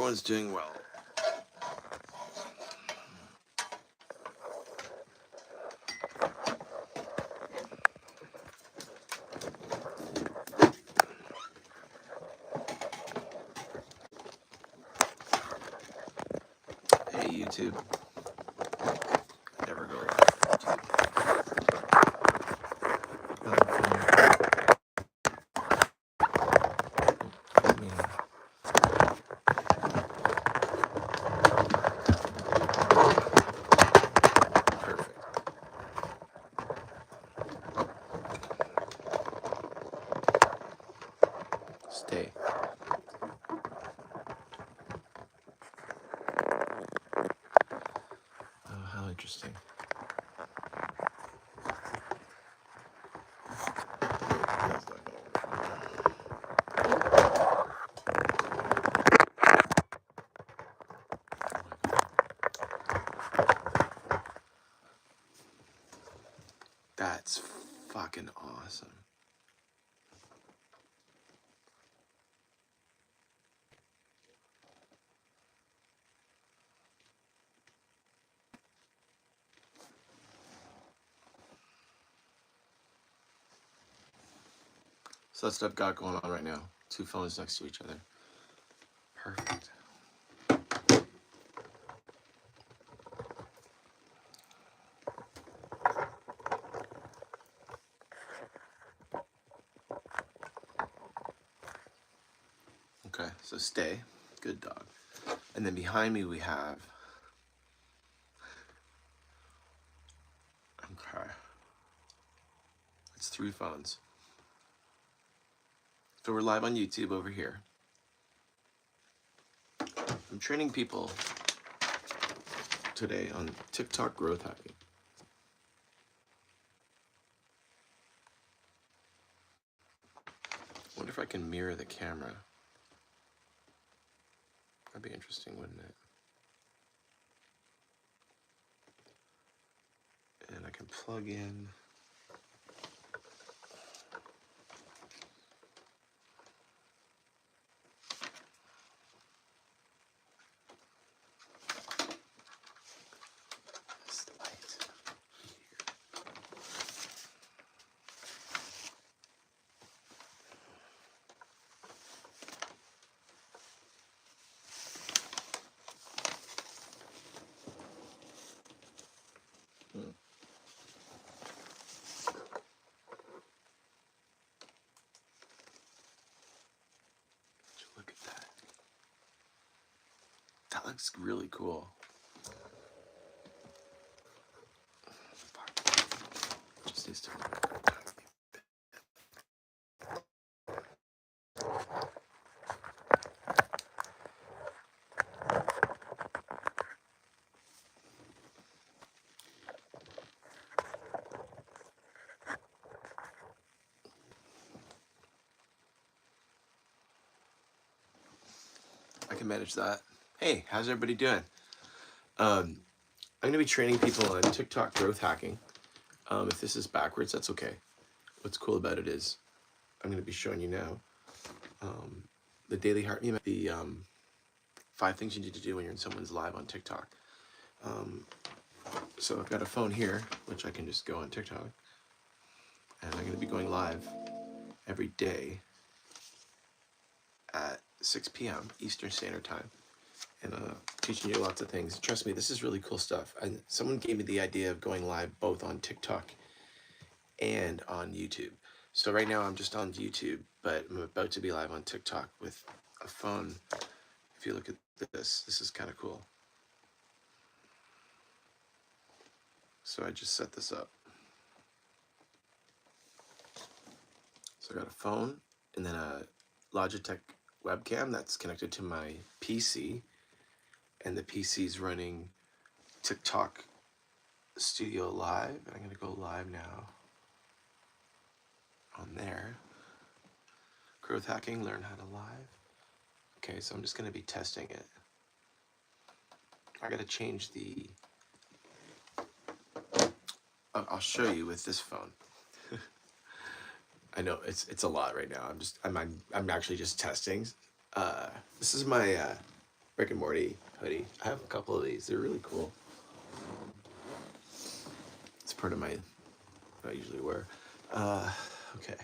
everyone's doing well. Hey, YouTube. Never go live on Perfect. Stay. Oh, how interesting. That's not gonna work. That's fucking awesome. So that's what I've got going on right now. 2 phones next to each other. Perfect. Okay, so stay. Good dog. And then behind me we have... Okay. It's 3 phones. So we're live on YouTube over here. I'm training people today on TikTok growth hacking. I wonder if I can mirror the camera. That'd be interesting, wouldn't it? And I can plug in. This light here. Look at that. That looks really cool. Just needs to I can manage that. Hey, how's everybody doing? I'm going to be training people on TikTok growth hacking. If this is backwards, that's okay. What's cool about it is I'm going to be showing you now the daily heart, the 5 things you need to do when you're in someone's live on TikTok. So I've got a phone here, which I can just go on TikTok, and I'm going to be going live every day at 6 p.m. Eastern Standard Time, and teaching you lots of things. Trust me, this is really cool stuff. And someone gave me the idea of going live both on TikTok and on YouTube. So right now I'm just on YouTube, but I'm about to be live on TikTok with a phone. If you look at this is kind of cool. So I just set this up. So I got a phone and then a Logitech webcam that's connected to my PC, and the PC's running TikTok Studio Live. I'm gonna go live now on there. Growth hacking, learn how to live. Okay, so I'm just gonna be testing it. I gotta change the... I'll show you with this phone. I know it's a lot right now. I'm actually just testing. This is my Rick and Morty hoodie. I have a couple of these. They're really cool. It's part of my what I usually wear. Okay.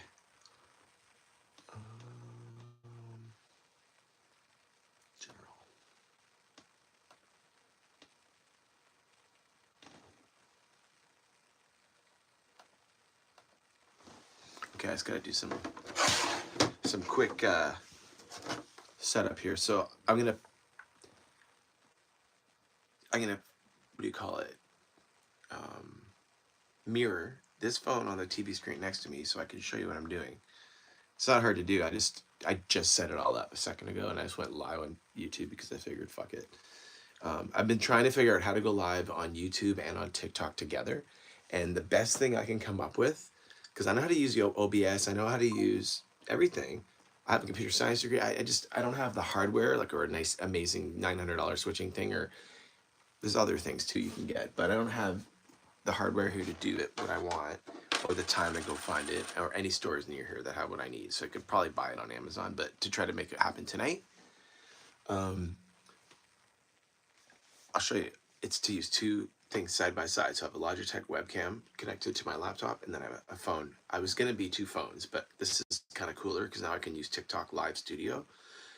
General. Okay, I just gotta do some quick setup here. So I'm gonna what do you call it? Mirror this phone on the TV screen next to me so I can show you what I'm doing. It's not hard to do. I just set it all up a second ago, and I just went live on YouTube because I figured, fuck it. I've been trying to figure out how to go live on YouTube and on TikTok together, and the best thing I can come up with, because I know how to use OBS, I know how to use everything. I have a computer science degree. I don't have the hardware or a nice amazing $900 switching thing, or there's other things too you can get, but I don't have the hardware here to do it what I want, or the time to go find it, or any stores near here that have what I need. So I could probably buy it on Amazon, but to try to make it happen tonight, I'll show you. It's to use two things side by side. So I have a Logitech webcam connected to my laptop, and then I have a phone. I was gonna be two phones, but this is kind of cooler because now I can use TikTok Live Studio.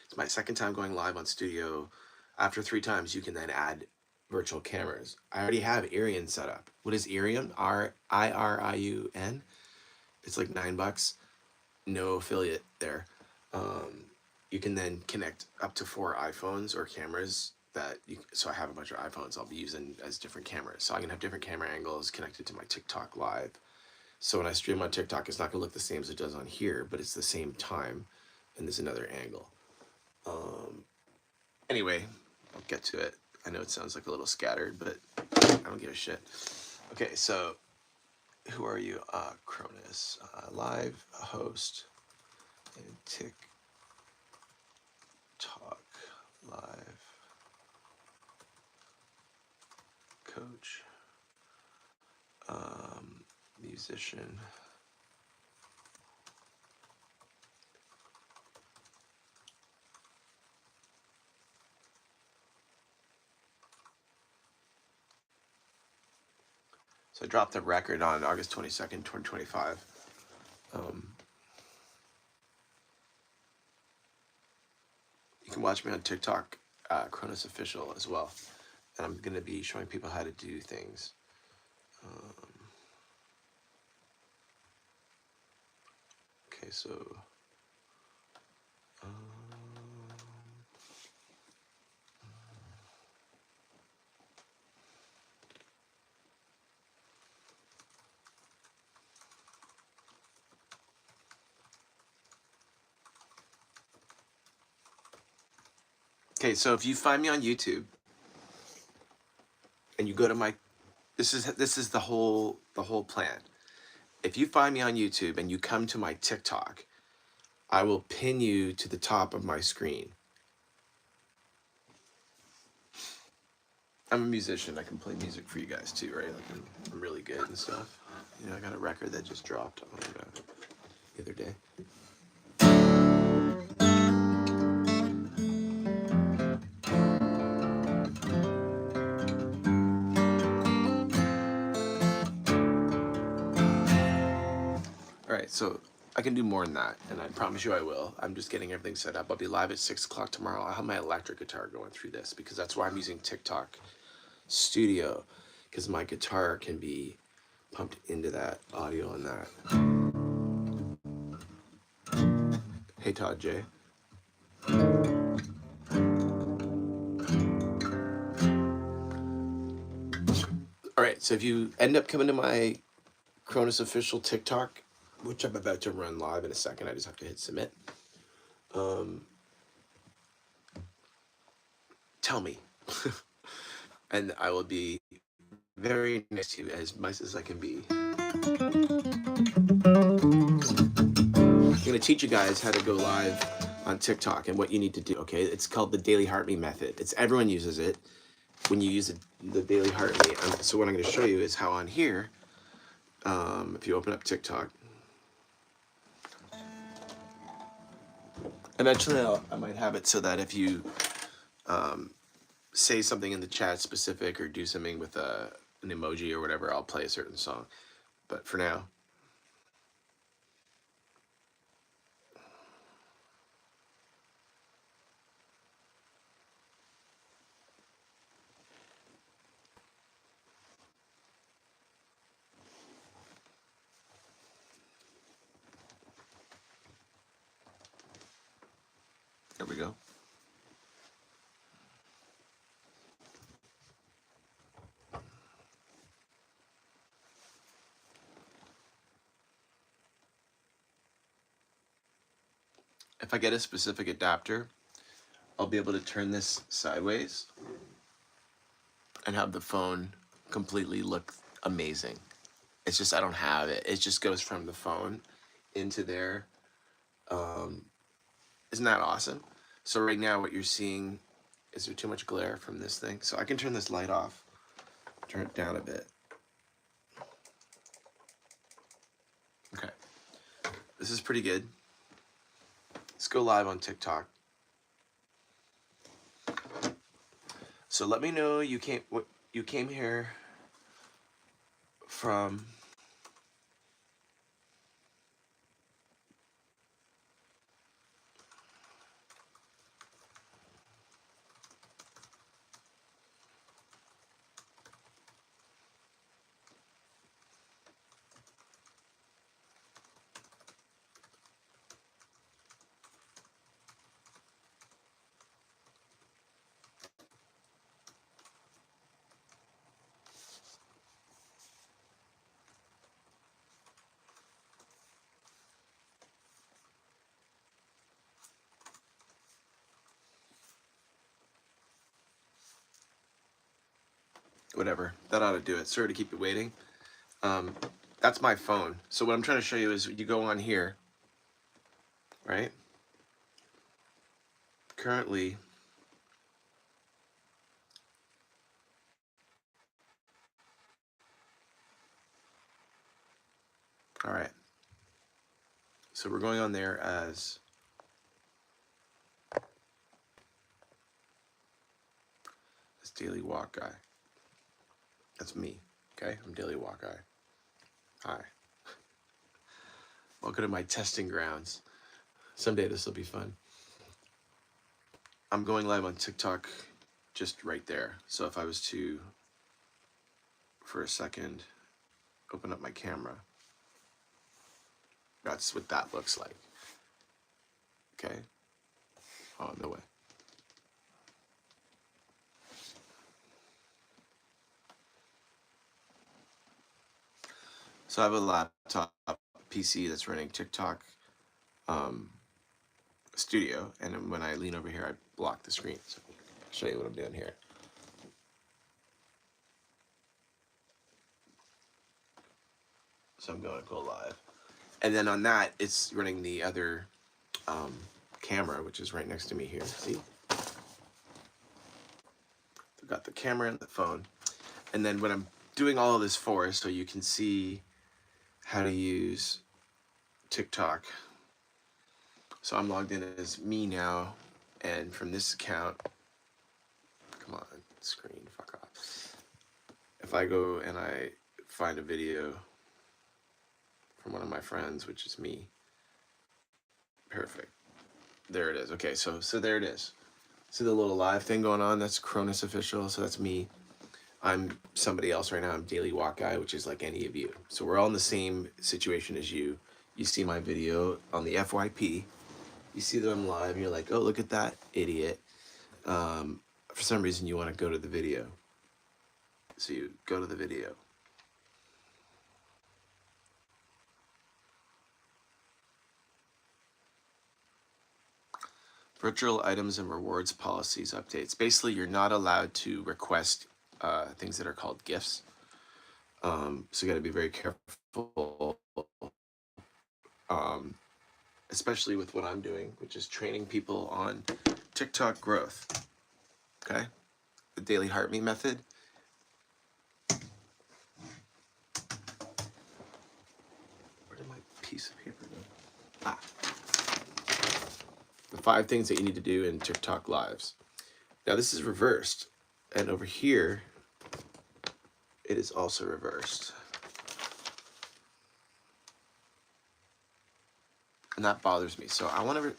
It's my second time going live on Studio. After 3 times, you can then add virtual cameras. I already have Irion set up. What is Irion? IRIUN. It's like $9. No affiliate there. You can then connect up to 4 iPhones or cameras so I have a bunch of iPhones I'll be using as different cameras. So I can have different camera angles connected to my TikTok Live. So when I stream on TikTok, it's not gonna look the same as it does on here, but it's the same time, and there's another angle. Anyway, I'll get to it. I know it sounds like a little scattered, but I don't give a shit. Okay, so who are you? KRONIS, live host, and TikTok live coach, musician. So I dropped the record on August 22nd, 2025. You can watch me on TikTok, KRONIS Official as well. And I'm going to be showing people how to do things. Okay, so... Okay, so if you find me on YouTube and you go to my, this is the whole plan. If you find me on YouTube and you come to my TikTok, I will pin you to the top of my screen. I'm a musician. I can play music for you guys too, right? Like I'm really good and stuff. You know, I got a record that just dropped on the other day. All right, so I can do more than that, and I promise you I will. I'm just getting everything set up. I'll be live at 6 o'clock tomorrow. I'll have my electric guitar going through this because that's why I'm using TikTok Studio, because my guitar can be pumped into that audio on that. Hey, Todd J. All right, so if you end up coming to my KRONIS Official TikTok, which I'm about to run live in a second, I just have to hit submit. Tell me. And I will be very nice to you, as nice as I can be. I'm going to teach you guys how to go live on TikTok and what you need to do, okay? It's called the Daily Heart Me method. Everyone uses it when you use the Daily Heart Me. So what I'm going to show you is how on here, if you open up TikTok, eventually I might have it so that if you say something in the chat specific or do something with an emoji or whatever, I'll play a certain song. But for now, there we go. If I get a specific adapter, I'll be able to turn this sideways and have the phone completely look amazing. It's just I don't have it. It just goes from the phone into there. Isn't that awesome? So right now what you're seeing, is there too much glare from this thing? So I can turn this light off, turn it down a bit. Okay, this is pretty good. Let's go live on TikTok. So let me know you came here from. Whatever, that ought to do it. Sorry to keep you waiting. That's my phone. So what I'm trying to show you is you go on here, right? Currently, all right. So we're going on there as this Daily Walk Guy. That's me, okay? I'm Daily Walk Guy. Hi. Welcome to my testing grounds. Someday this will be fun. I'm going live on TikTok just right there. So if I was to, for a second, open up my camera, that's what that looks like. Okay? Oh, no way. So I have a laptop PC that's running TikTok Studio, and when I lean over here, I block the screen. So I'll show you what I'm doing here. So I'm going to go live. And then on that, it's running the other camera, which is right next to me here. See? I've got the camera and the phone. And then what I'm doing all of this for, so you can see how to use TikTok. So I'm logged in as me now, and from this account, come on, screen, fuck off. If I go and I find a video from one of my friends, which is me, perfect. There it is. Okay, so there it is. See the little live thing going on? That's KRONIS official, so that's me. I'm somebody else right now. I'm Daily Walk Guy, which is like any of you. So we're all in the same situation as you. You see my video on the FYP. You see that I'm live, and you're like, oh, look at that idiot. For some reason, you want to go to the video. So you go to the video. Virtual items and rewards policies updates. Basically, you're not allowed to request things that are called gifts. So you got to be very careful, especially with what I'm doing, which is training people on TikTok growth. Okay, the daily heart me method. Where did my piece of paper go? Ah, the 5 things that you need to do in TikTok lives. Now this is reversed, and over here, it is also reversed. And that bothers me. So I want to,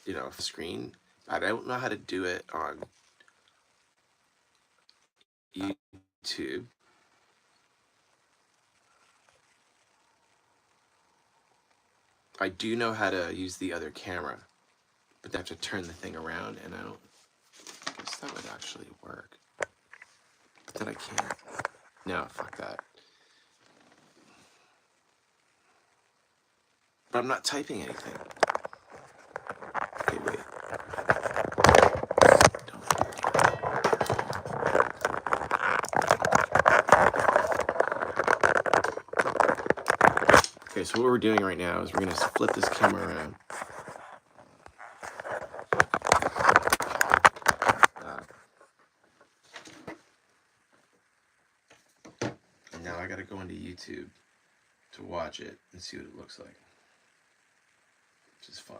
you know, screen. I don't know how to do it on YouTube. I do know how to use the other camera, but I have to turn the thing around, and I guess that would actually work. But then I can't. No, fuck that. But I'm not typing anything. Okay, wait. Okay, so what we're doing right now is we're gonna flip this camera around. And now I gotta go into YouTube to watch it and see what it looks like, which is fine.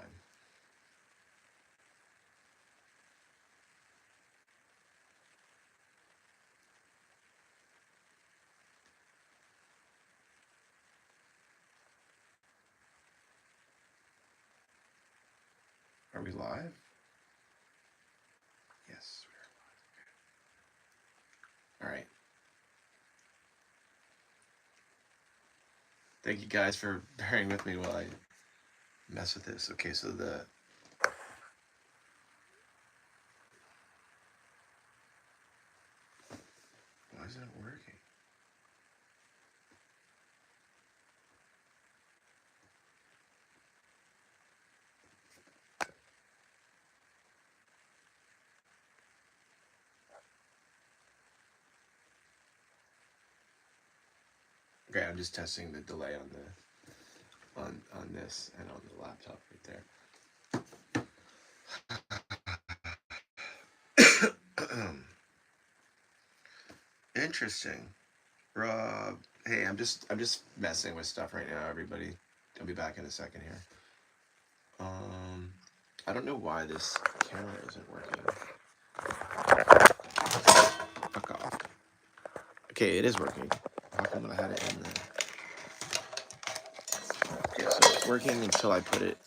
Are we live? Yes, we are live. All right. Thank you guys for bearing with me while I mess with this. Okay, so why isn't it working? Okay, I'm just testing the delay on this and on the laptop right there. Interesting. Rob, hey, I'm just messing with stuff right now, everybody. I'll be back in a second here. I don't know why this camera isn't working. Fuck off. Okay, it is working. How come I had it in there? Okay, so it's working until I put it.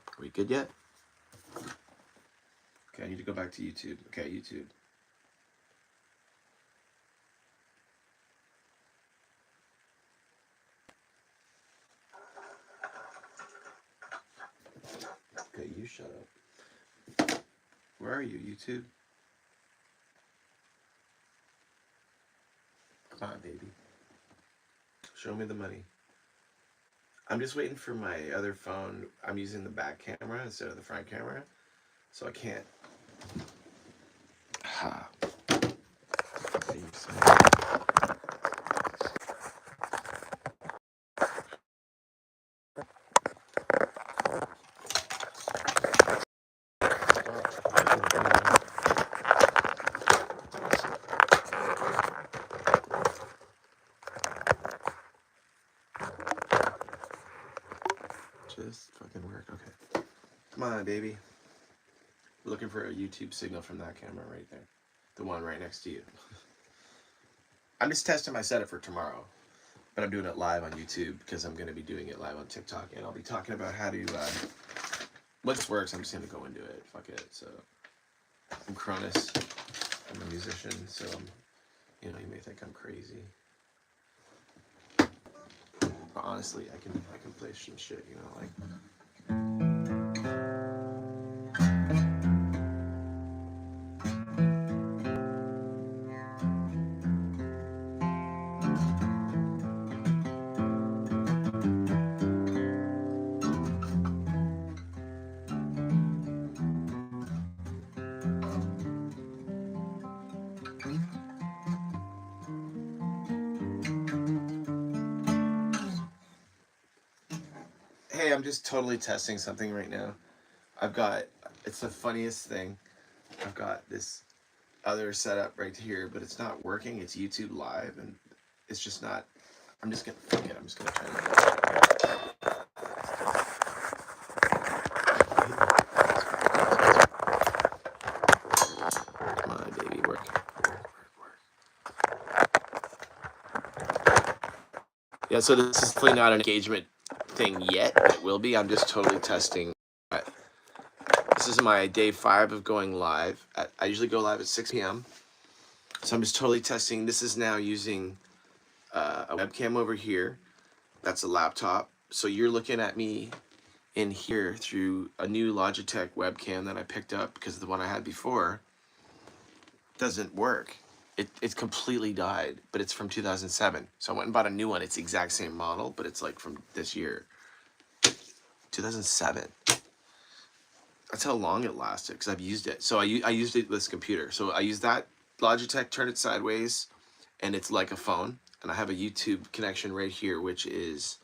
Are we good yet? Okay, I need to go back to YouTube. Okay, YouTube. Okay, you shut up. Where are you, YouTube? Come on, baby. Show me the money. I'm just waiting for my other phone. I'm using the back camera instead of the front camera, so I can't. Ha. Just fucking work. Okay. Come on, baby. Looking for a YouTube signal from that camera right there. The one right next to you. I'm just testing my setup for tomorrow. But I'm doing it live on YouTube because I'm going to be doing it live on TikTok. And I'll be talking about how to... once this works, I'm just going to go into it. Fuck it. So, I'm KRONIS. I'm a musician. So, you know, you may think I'm crazy. But honestly, I can play some shit, you know, like... Hey, I'm just totally testing something right now. I've got It's the funniest thing. I've got this other setup right here, but it's not working. It's YouTube Live, and it's just not. I'm just gonna fuck it. I'm just gonna try to. Come on, baby, work. Yeah, so this is definitely not an engagement thing yet. It will be. I'm just totally testing. This is my day 5 of going live. I usually go live at 6 p.m. So I'm just totally testing. This is now using a webcam over here. That's a laptop. So you're looking at me in here through a new Logitech webcam that I picked up because the one I had before doesn't work. It's completely died, but it's from 2007. So I went and bought a new one. It's the exact same model, but it's like from this year. 2007. That's how long it lasted because I've used it. So I used it with this computer. So I use that Logitech, turn it sideways, and it's like a phone. And I have a YouTube connection right here, which is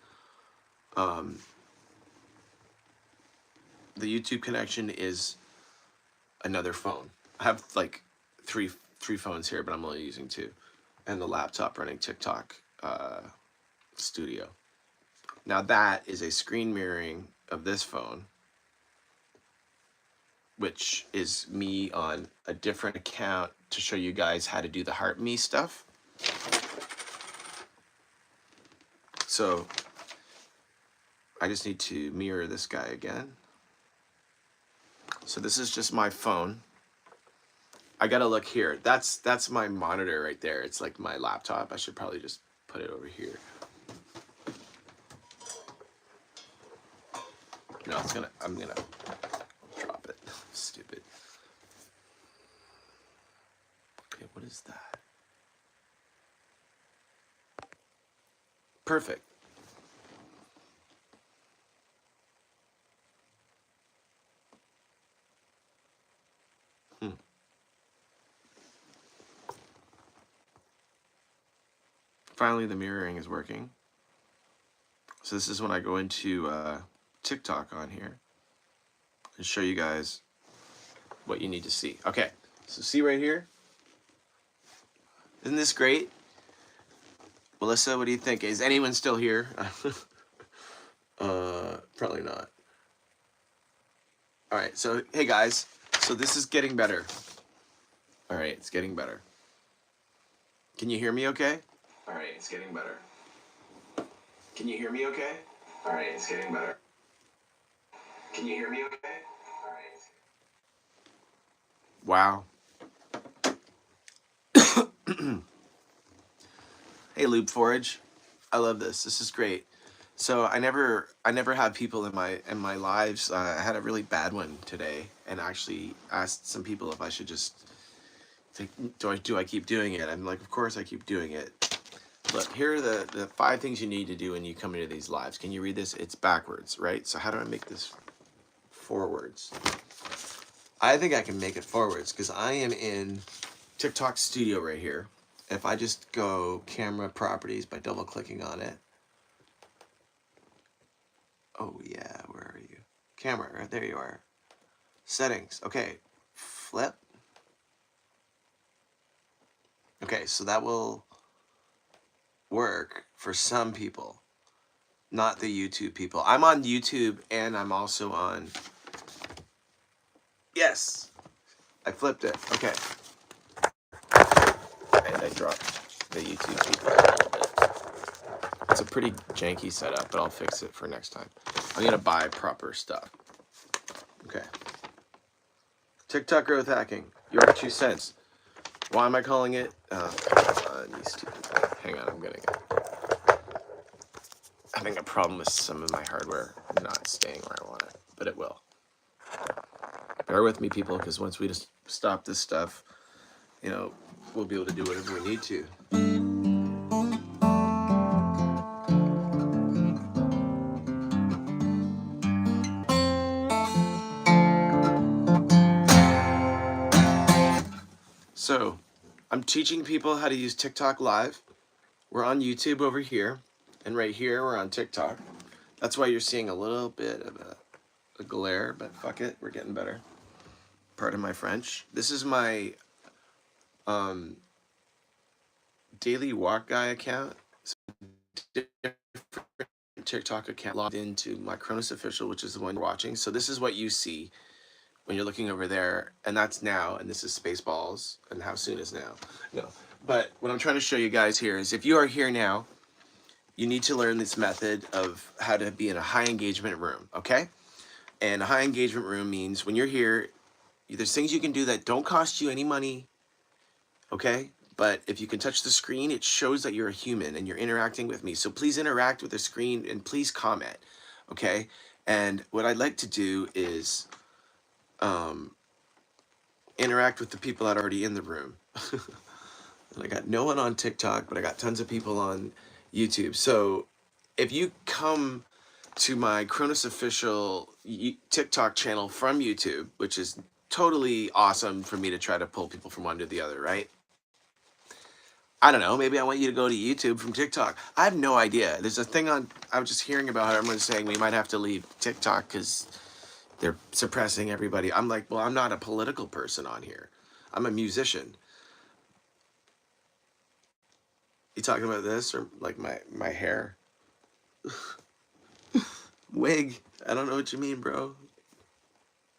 the YouTube connection is another phone. I have like three phones here, but I'm only using 2, and the laptop running TikTok Studio. Now that is a screen mirroring of this phone, which is me on a different account to show you guys how to do the Heart Me stuff. So I just need to mirror this guy again. So this is just my phone. I gotta look here. That's my monitor right there. It's like my laptop. I should probably just put it over here. No, I'm gonna drop it. Stupid. Okay, what is that? Perfect. Finally, the mirroring is working. So this is when I go into TikTok on here and show you guys what you need to see. Okay, so see right here? Isn't this great? Melissa, what do you think? Is anyone still here? Probably not. All right, so hey guys, so this is getting better. All right, it's getting better. Can you hear me okay? All right, it's getting better. Can you hear me okay? All right, it's getting better. Can you hear me okay? All right. Wow. Hey, Lube Forage. I love this. This is great. So I never have people in my lives. I had a really bad one today, and actually asked some people if I should just think, do I keep doing it? I'm like, of course I keep doing it. Look, here are the 5 things you need to do when you come into these lives. Can you read this? It's backwards, right? So how do I make this forwards? I think I can make it forwards because I am in TikTok Studio right here. If I just go camera properties by double clicking on it. Oh yeah, where are you? Camera, right there you are. Settings, okay, flip. Okay, so that will work for some people, not the YouTube people. I'm on YouTube and I'm also on, yes, I flipped it, okay. And I dropped the YouTube people a little bit. It's a pretty janky setup, but I'll fix it for next time. I'm gonna buy proper stuff. Okay. TikTok growth hacking, your 2 cents. Why am I calling it? You stupid thing. Hang on, I'm getting it. Having a problem with some of my hardware not staying where I want it, but it will. Bear with me, people, because once we just stop this stuff, you know, we'll be able to do whatever we need to. So, I'm teaching people how to use TikTok Live. We're on YouTube over here, and right here we're on TikTok. That's why you're seeing a little bit of a glare, but fuck it, we're getting better. Pardon my French. This is my um, daily walk guy account. So different TikTok account logged into my KRONIS official, which is the one you're watching. So this is what you see when you're looking over there, and that's now, and this is Spaceballs, and how soon is now. No, but what I'm trying to show you guys here is if you are here now, you need to learn this method of how to be in a high engagement room, okay? And a high engagement room means when you're here, there's things you can do that don't cost you any money, okay? But if you can touch the screen, it shows that you're a human and you're interacting with me. So please interact with the screen and please comment, okay? And what I'd like to do is interact with the people that are already in the room. And I got no one on TikTok, but I got tons of people on YouTube. So if you come to my KRONIS official TikTok channel from YouTube, which is totally awesome for me to try to pull people from one to the other, right? I don't know, maybe I want you to go to YouTube from TikTok. I have no idea. There's a thing on, I was just hearing about how everyone's saying we might have to leave TikTok because they're suppressing everybody. I'm like, well, I'm not a political person on here. I'm a musician. You talking about this or like my hair? Wig. I don't know what you mean, bro.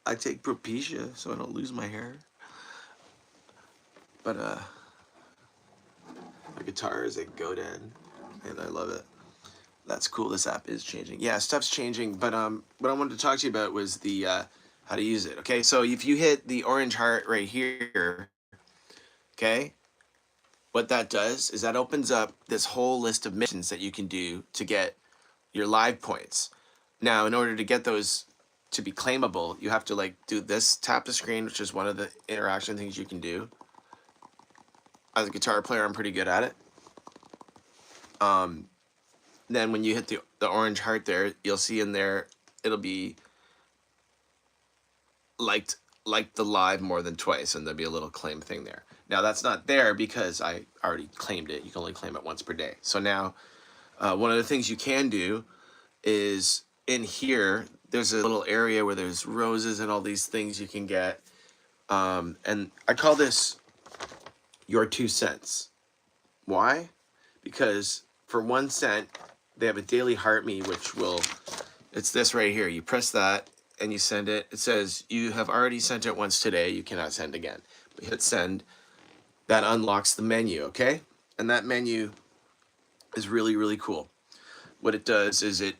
I take Propecia so I don't lose my hair. But my guitar is a Godin and I love it. That's cool. This app is changing. Yeah, stuff's changing. But what I wanted to talk to you about was the how to use it. Okay, so if you hit the orange heart right here, okay, what that does is that opens up this whole list of missions that you can do to get your live points. Now, in order to get those to be claimable, you have to like do this, tap the screen, which is one of the interaction things you can do. As a guitar player, I'm pretty good at it. Then when you hit the orange heart there, you'll see in there, it'll be liked the live more than twice, and there'll be a little claim thing there. Now that's not there because I already claimed it. You can only claim it once per day. So now one of the things you can do is in here, there's a little area where there's roses and all these things you can get. And I call this your 2 cents. Why? Because for 1 cent, they have a daily heart me, which will, it's this right here. You press that and you send it. It says you have already sent it once today. You cannot send again. But hit send. That unlocks the menu, okay? And that menu is really, really cool. What it does is it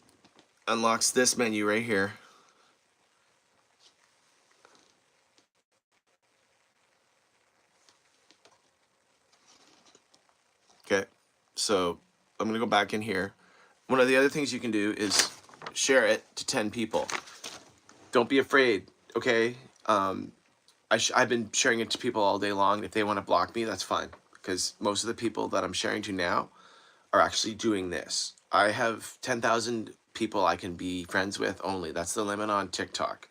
unlocks this menu right here. Okay, so I'm gonna go back in here. One of the other things you can do is share it to 10 people. Don't be afraid, okay? I've been sharing it to people all day long. If they want to block me, that's fine. Because most of the people that I'm sharing to now are actually doing this. I have 10,000 people I can be friends with only. That's the limit on TikTok.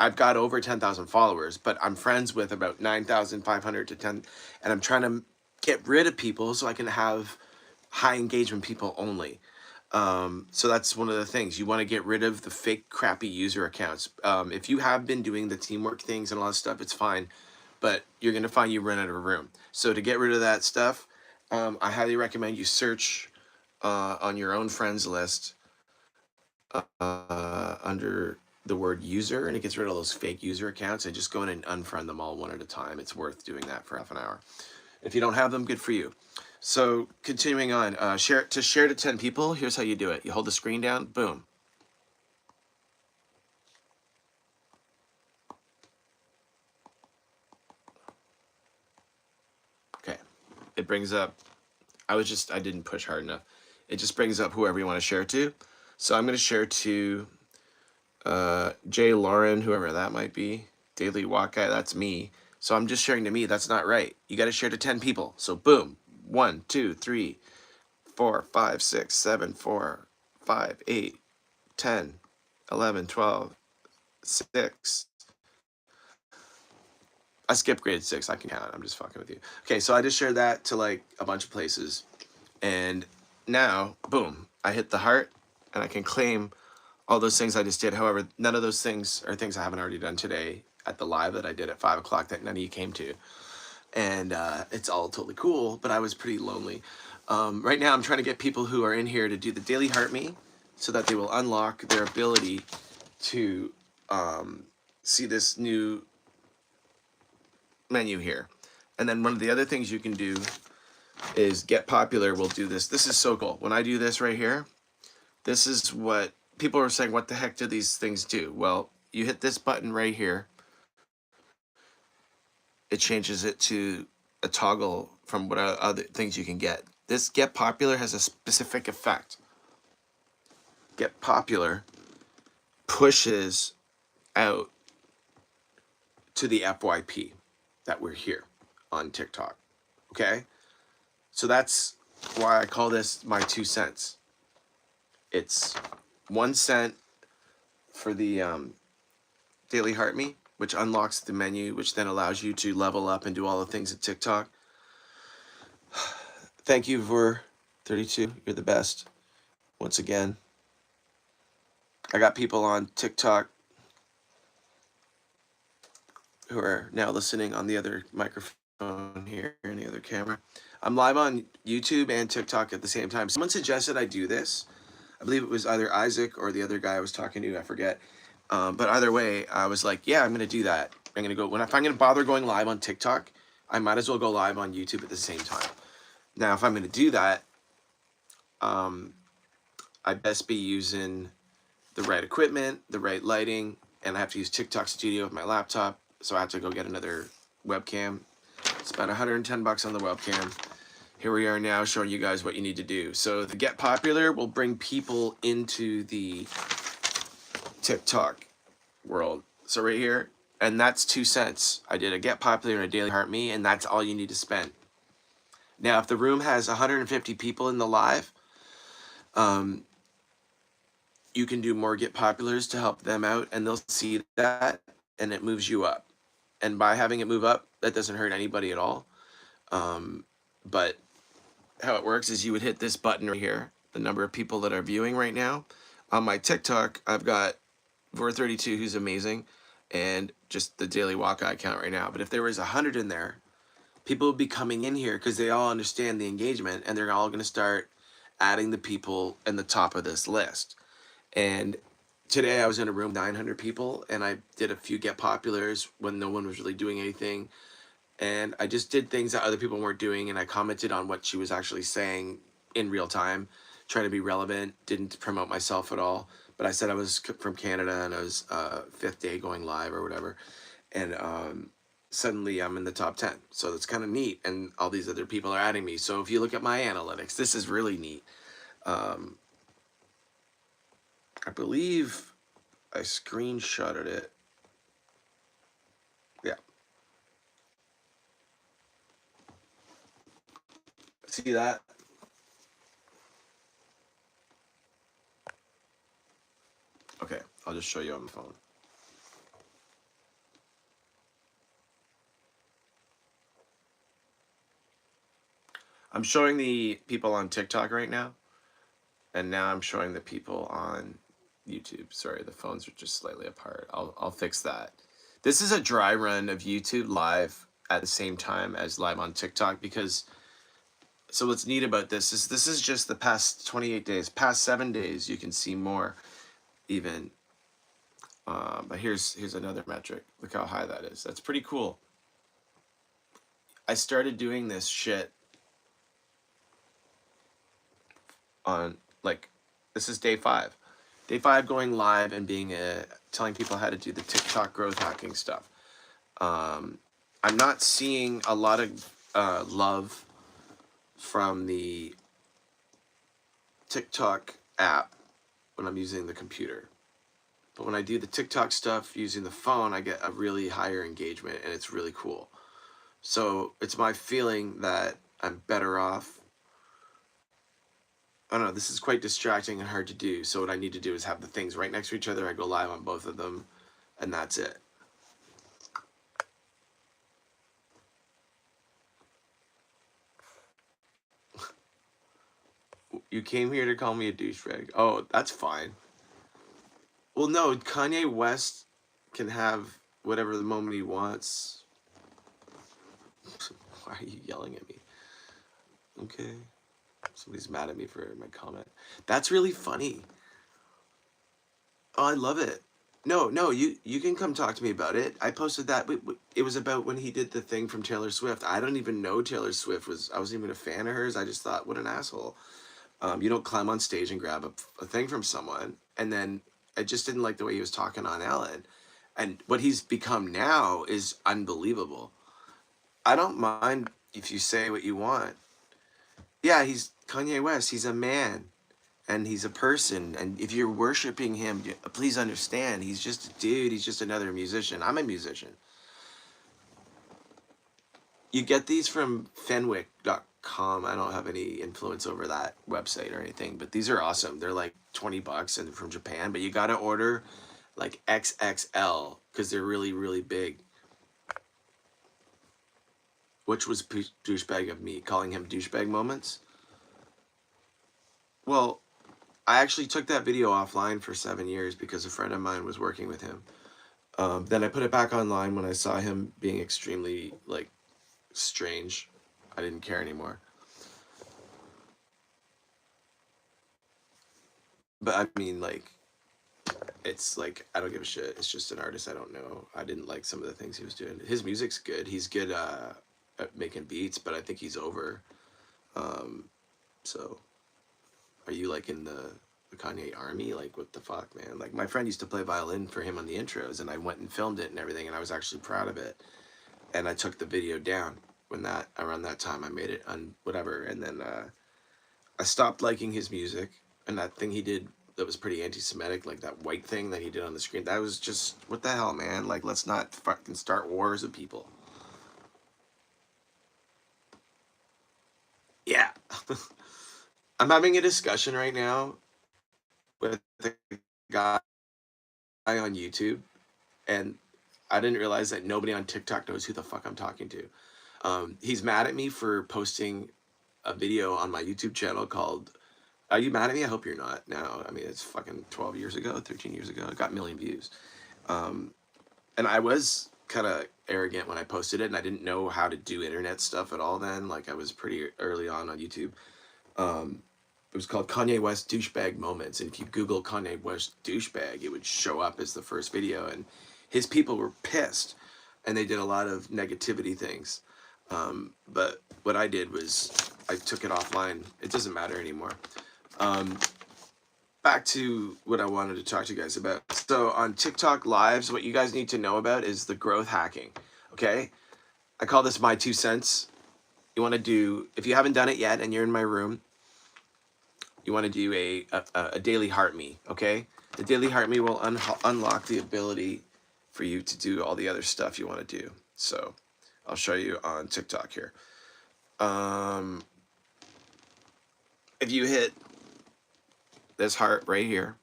I've got over 10,000 followers, but I'm friends with about 9,500 to 10, and I'm trying to get rid of people so I can have high engagement people only. So that's one of the things. You want to get rid of the fake crappy user accounts. If you have been doing the teamwork things and all that stuff, it's fine, but you're going to find you run out of room. So to get rid of that stuff, I highly recommend you search on your own friends list under the word user, and it gets rid of those fake user accounts, and just go in and unfriend them all one at a time. It's worth doing that for half an hour. If you don't have them, good for you. So continuing on, share to 10 people. Here's how you do it. You hold the screen down, boom. Okay, it brings up, I didn't push hard enough. It just brings up whoever you want to share to. So I'm going to share to Jay Lauren, whoever that might be. Daily Walk Guy, that's me. So I'm just sharing to me. That's not right. You got to share to 10 people. So boom, 1, 2, 3, 4, 5, 6, 7, 4, 5, 8, 10, 11, 12, 6. I skipped grade 6. I can count. I'm just fucking with you. Okay, so I just shared that to like a bunch of places. And now, boom, I hit the heart and I can claim all those things I just did. However, none of those things are things I haven't already done today. at the live that I did at 5 o'clock that none of you came to. And it's all totally cool, but I was pretty lonely. Right now, I'm trying to get people who are in here to do the Daily Heart Me so that they will unlock their ability to see this new menu here. And then one of the other things you can do is Get Popular will do this. This is so cool. When I do this right here, this is what people are saying, what the heck do these things do? Well, you hit this button right here. It changes it to a toggle from what other things you can get. This Get Popular has a specific effect. Get Popular pushes out to the FYP that we're here on TikTok. Okay? So that's why I call this my 2 cents. It's 1 cent for the Daily Heart Me, which unlocks the menu, which then allows you to level up and do all the things at TikTok. Thank you for 32. You're the best. Once again, I got people on TikTok who are now listening on the other microphone here and the other camera. I'm live on YouTube and TikTok at the same time. Someone suggested I do this. I believe it was either Isaac or the other guy I was talking to. I forget. But either way, I was like, yeah, I'm going to do that. I'm going to go, if I'm going to bother going live on TikTok, I might as well go live on YouTube at the same time. Now, if I'm going to do that, I best be using the right equipment, the right lighting, and I have to use TikTok Studio with my laptop. So I have to go get another webcam. It's about 110 bucks on the webcam. Here we are now showing you guys what you need to do. So the Get Popular will bring people into the TikTok world. So right here, and that's 2 cents. I did a Get Popular and a Daily Heart Me, and that's all you need to spend. Now, if the room has 150 people in the live, you can do more Get Populars to help them out, and they'll see that, and it moves you up. And by having it move up, that doesn't hurt anybody at all. But how it works is you would hit this button right here, the number of people that are viewing right now. On my TikTok, I've got 432, who's amazing, and just the Daily Walk Eye count right now. But if there was 100 in there, people would be coming in here because they all understand the engagement, and they're all going to start adding the people in the top of this list. And today I was in a room 900 people, and I did a few Get Populars when no one was really doing anything. And I just did things that other people weren't doing, and I commented on what she was actually saying in real time, trying to be relevant, didn't promote myself at all. But I said I was from Canada, and I was 5th day going live or whatever. And suddenly I'm in the top 10. So that's kind of neat, and all these other people are adding me. So if you look at my analytics, this is really neat. I believe I screenshotted it. Yeah. See that? Okay, I'll just show you on the phone. I'm showing the people on TikTok right now, and now I'm showing the people on YouTube. Sorry, the phones are just slightly apart. I'll fix that. This is a dry run of YouTube live at the same time as live on TikTok, because so what's neat about this is just the past 28 days. Past 7 days, you can see more even. But here's another metric. Look how high that is. That's pretty cool. I started doing this shit on, like, this is day 5. Day 5 going live and being telling people how to do the TikTok growth hacking stuff. I'm not seeing a lot of love from the TikTok app when I'm using the computer. But when I do the TikTok stuff using the phone, I get a really higher engagement, and it's really cool. So it's my feeling that I'm better off. I don't know, this is quite distracting and hard to do. So what I need to do is have the things right next to each other. I go live on both of them, and that's it. You came here to call me a douchebag. Oh, that's fine. Well, no, Kanye West can have whatever the moment he wants. Why are you yelling at me? Okay. Somebody's mad at me for my comment. That's really funny. Oh, I love it. No, no, you can come talk to me about it. I posted that. It was about when he did the thing from Taylor Swift. I don't even know Taylor Swift was. I wasn't even a fan of hers. I just thought, what an asshole. You don't climb on stage and grab a thing from someone. And then I just didn't like the way he was talking on Ellen. And what he's become now is unbelievable. I don't mind if you say what you want. Yeah, he's Kanye West. He's a man and he's a person. And if you're worshiping him, please understand, he's just a dude. He's just another musician. I'm a musician. You get these from Fenwick.com. I don't have any influence over that website or anything, but these are awesome. They're like $20 and they're from Japan, but you got to order like XXL because they're really, really big. Which was douchebag of me, calling him douchebag moments. Well, I actually took that video offline for 7 years because a friend of mine was working with him. Then I put it back online when I saw him being extremely, like, strange. I didn't care anymore. But I mean, like, it's like, I don't give a shit. It's just an artist I don't know. I didn't like some of the things he was doing. His music's good. He's good at making beats, but I think he's over. So, are you like in the Kanye army? Like, what the fuck, man? Like, my friend used to play violin for him on the intros, and I went and filmed it and everything, and I was actually proud of it. And I took the video down when around that time I made it on whatever, and then I stopped liking his music, and that thing he did that was pretty anti-Semitic, like that white thing that he did on the screen, that was just, what the hell, man? Like, let's not fucking start wars with people. Yeah. I'm having a discussion right now with a guy on YouTube, and I didn't realize that nobody on TikTok knows who the fuck I'm talking to. He's mad at me for posting a video on my YouTube channel called, are you mad at me? I hope you're not now. I mean, it's fucking 12 years ago, 13 years ago. It got 1 million views. And I was kind of arrogant when I posted it, and I didn't know how to do internet stuff at all then. Like, I was pretty early on YouTube. It was called Kanye West Douchebag Moments, and if you Google Kanye West Douchebag, it would show up as the first video, and his people were pissed, and they did a lot of negativity things. But what I did was I took it offline. It doesn't matter anymore. Back to what I wanted to talk to you guys about. So on TikTok lives, what you guys need to know about is the growth hacking. Okay, I call this my 2 cents. You want to do, if you haven't done it yet and you're in my room, you want to do a daily heart me. Okay, the daily heart me will unlock the ability for you to do all the other stuff you want to do. So I'll show you on TikTok here. If you hit this heart right here,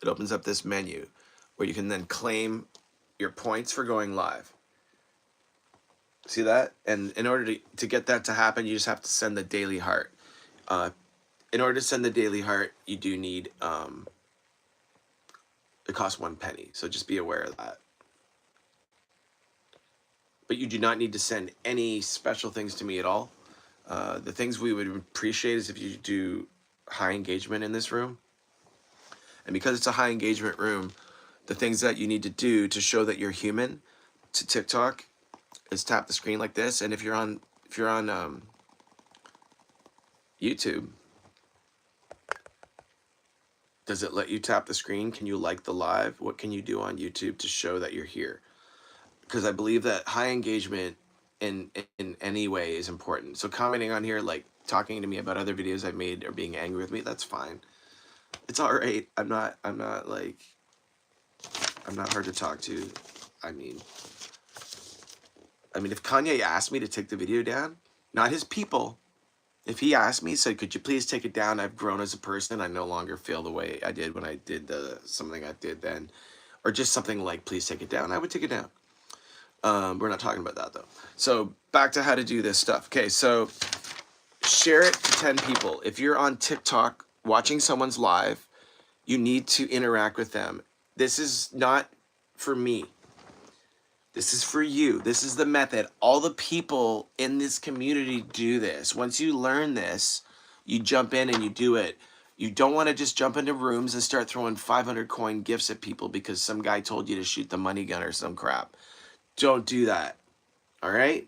it opens up this menu where you can then claim your points for going live. See that? And in order to get that to happen, you just have to send the daily heart. In order to send the daily heart, you do need, it costs 1 penny. So just be aware of that. But you do not need to send any special things to me at all. The things we would appreciate is if you do high engagement in this room. And because it's a high engagement room, the things that you need to do to show that you're human to TikTok is tap the screen like this. And if you're on YouTube, does it let you tap the screen? Can you like the live? What can you do on YouTube to show that you're here? Because I believe that high engagement in any way is important. So commenting on here, like talking to me about other videos I've made or being angry with me, that's fine. It's all right. I'm not hard to talk to. I mean, if Kanye asked me to take the video down, not his people, if he asked me, said, could you please take it down? I've grown as a person. I no longer feel the way I did when I did something I did then, or just something like, please take it down, I would take it down. We're not talking about that though. So back to how to do this stuff. Okay, so share it to 10 people. If you're on TikTok watching someone's live, you need to interact with them This is not for me. This is for you. This is the method. All the people in this community do this. Once you learn this, you jump in and you do it. You don't want to just jump into rooms and start throwing 500 coin gifts at people because some guy told you to shoot the money gun or some crap. Don't do that. All right?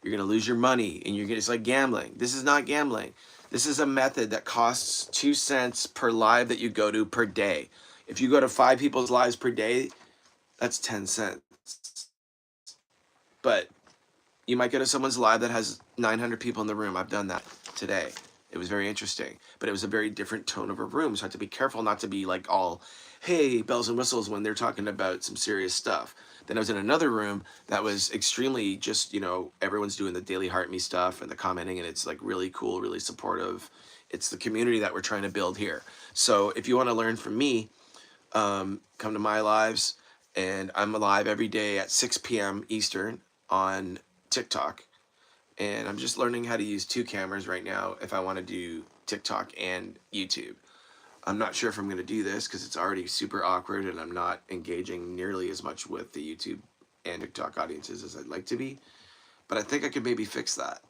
You're going to lose your money and it's like gambling. This is not gambling. This is a method that costs 2 cents per live that you go to per day. If you go to 5 people's lives per day, that's 10 cents. But you might go to someone's live that has 900 people in the room. I've done that today. It was very interesting, but it was a very different tone of a room. So I have to be careful not to be like all, hey, bells and whistles when they're talking about some serious stuff. Then I was in another room that was extremely just, everyone's doing the daily heart me stuff and the commenting, and it's like really cool, really supportive. It's the community that we're trying to build here. So if you want to learn from me, come to my lives, and I'm live every day at 6 p.m. Eastern on TikTok. And I'm just learning how to use 2 cameras right now if I want to do TikTok and YouTube. I'm not sure if I'm going to do this because it's already super awkward and I'm not engaging nearly as much with the YouTube and TikTok audiences as I'd like to be. But I think I could maybe fix that.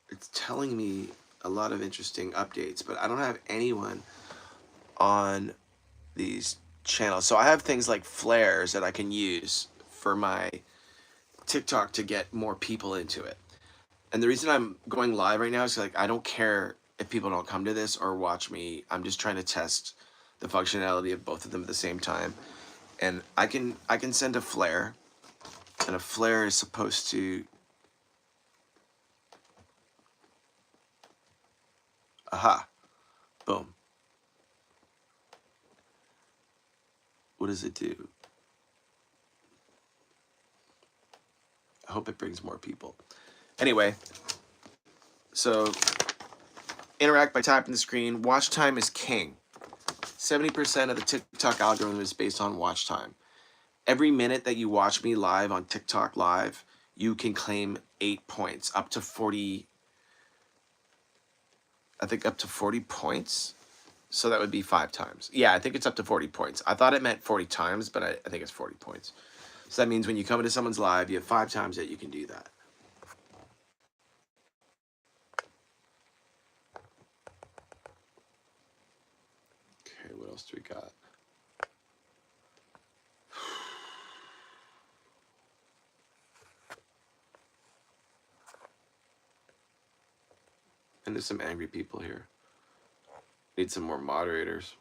It's telling me a lot of interesting updates, but I don't have anyone on these channels. So I have things like flares that I can use for my TikTok to get more people into it. And the reason I'm going live right now is like, I don't care if people don't come to this or watch me. I'm just trying to test the functionality of both of them at the same time. And I can send a flare, and a flare is supposed to, aha, boom. What does it do? I hope it brings more people. Anyway, so interact by tapping the screen. Watch time is king. 70% of the TikTok algorithm is based on watch time. Every minute that you watch me live on TikTok live, you can claim 8 points, up to 40, I think up to 40 points. So that would be 5 times. Yeah, I think it's up to 40 points. I thought it meant 40 times, but I think it's 40 points. So that means when you come into someone's live, you have 5 times that you can do that. Okay, what else do we got? And there's some angry people here. Need some more moderators.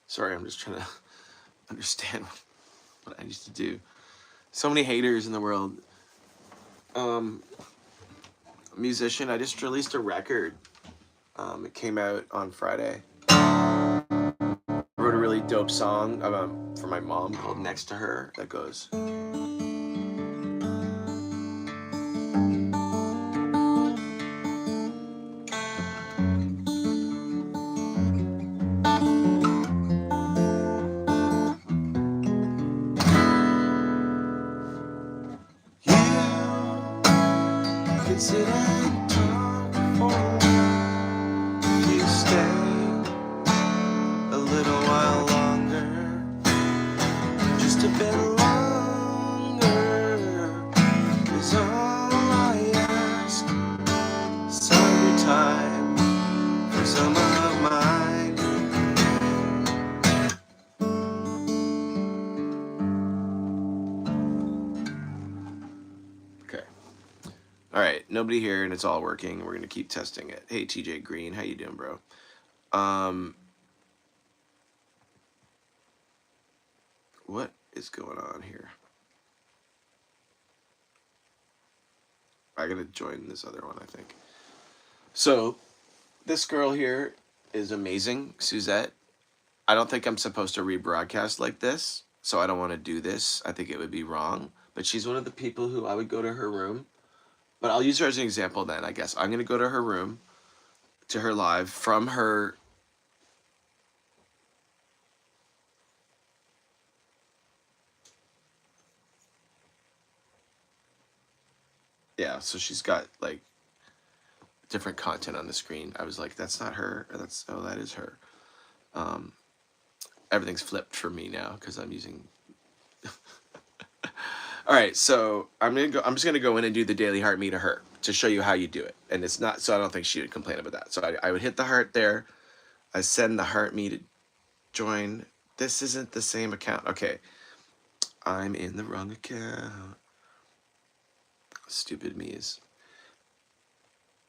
Sorry, I'm just trying to understand what I need to do. So many haters in the world. Musician, I just released a record. It came out on Friday. I wrote a really dope song for my mom called Next to Her that goes. Sit and talk for a while. You stay a little while longer, just a bit longer is all I ask. Some of your time for some of mine. Okay. All right, nobody here, and it's all working. We're gonna keep testing it. Hey, TJ Green, how you doing, bro? What is going on here? I gotta join this other one, I think. So, this girl here is amazing, Suzette. I don't think I'm supposed to rebroadcast like this, so I don't want to do this. I think it would be wrong. But she's one of the people who I would go to her room. But I'll use her as an example then, I guess. I'm going to go to her room, to her live, from her Yeah, so she's got like different content on the screen. I was like, that's not her. Or that's, oh, that is her. Um, Everything's flipped for me now because I'm using. All right, so I'm just gonna go in and do the daily heart me to her to show you how you do it, and it's not so I don't think she would complain about that. So I would hit the heart there. I send the heart me to join. This isn't the same account. Okay, I'm in the wrong account. Stupid me's.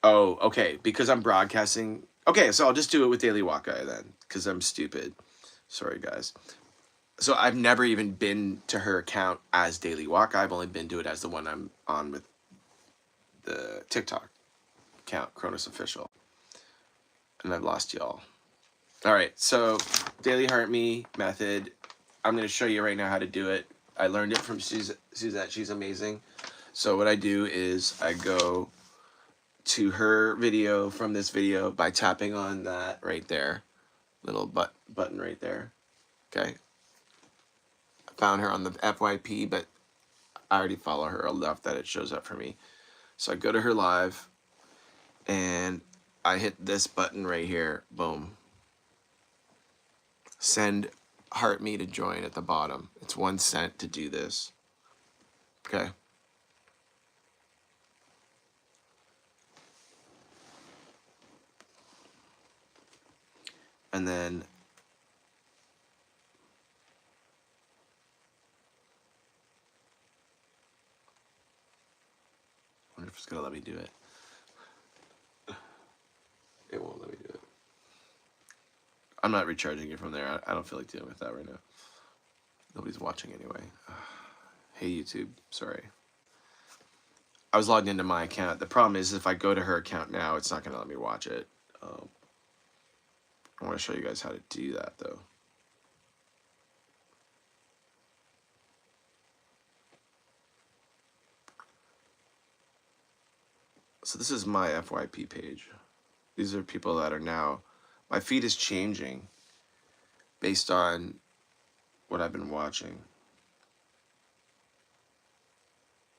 Oh, okay, because I'm broadcasting. Okay, so I'll just do it with Daily Waka then, because I'm stupid. Sorry, guys. So I've never even been to her account as Daily Waka. I've only been to it as the one I'm on with the TikTok account, KRONIS Official. And I've lost y'all. All right, so Daily Heart Me method. I'm going to show you right now how to do it. I learned it from Suzette. She's amazing. So what I do is I go to her video from this video by tapping on that right there. Little button right there. Okay. I found her on the FYP, but I already follow her enough that it shows up for me. So I go to her live and I hit this button right here. Boom. Send heart me to join at the bottom. It's 1 cent to do this. Okay. And then I wonder if it's gonna let me do it. It won't let me do it. I'm not recharging it from there. I don't feel like dealing with that right now. Nobody's watching anyway. Hey YouTube, sorry. I was logged into my account. The problem is if I go to her account now, it's not gonna let me watch it. I want to show you guys how to do that though. So this is my FYP page. These are people that are now, my feed is changing based on what I've been watching.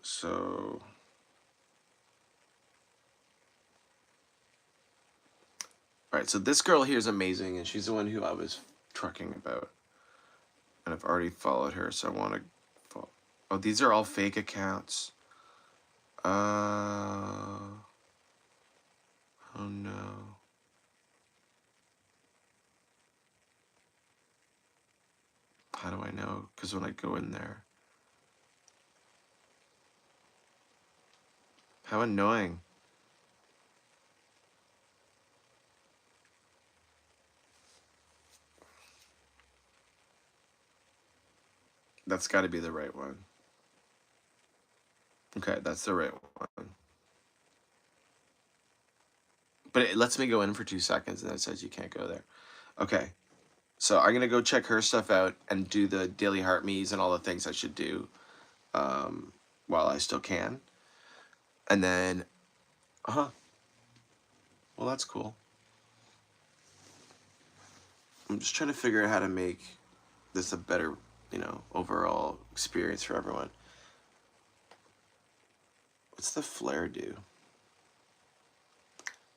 So, all right, so this girl here is amazing, and she's the one who I was trucking about. And I've already followed her, so I want to follow. Oh, these are all fake accounts. Oh no. How do I know? Because when I go in there. How annoying. That's got to be the right one. Okay, that's the right one. But it lets me go in for 2 seconds and then it says you can't go there. Okay, so I'm going to go check her stuff out and do the daily heart me's and all the things I should do while I still can. And then, well, that's cool. I'm just trying to figure out how to make this a better, overall experience for everyone. What's the flare do?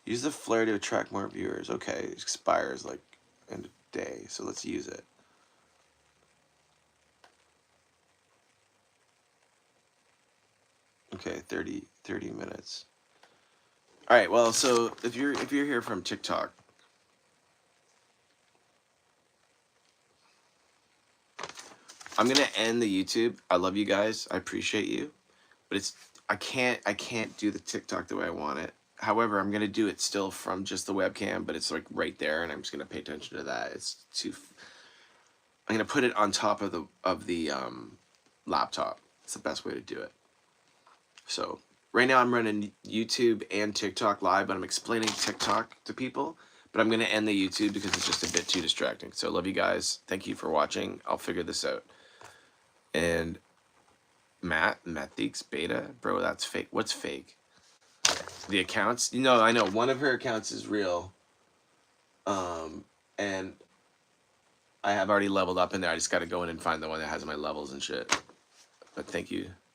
Use the flare to attract more viewers. Okay, it expires like in a day, so let's use it. Okay, 30 minutes. All right, well, so if you're here from TikTok, I'm gonna end the YouTube. I love you guys. I appreciate you, but I can't do the TikTok the way I want it. However, I'm gonna do it still from just the webcam, but it's like right there, and I'm just gonna pay attention to that. I'm gonna put it on top of the laptop. It's the best way to do it. So right now I'm running YouTube and TikTok live, but I'm explaining TikTok to people. But I'm gonna end the YouTube because it's just a bit too distracting. So love you guys. Thank you for watching. I'll figure this out. And Matt Theeks Beta, bro, that's fake. What's fake? The accounts? I know one of her accounts is real. And I have already leveled up in there. I just got to go in and find the one that has my levels and shit. But thank you.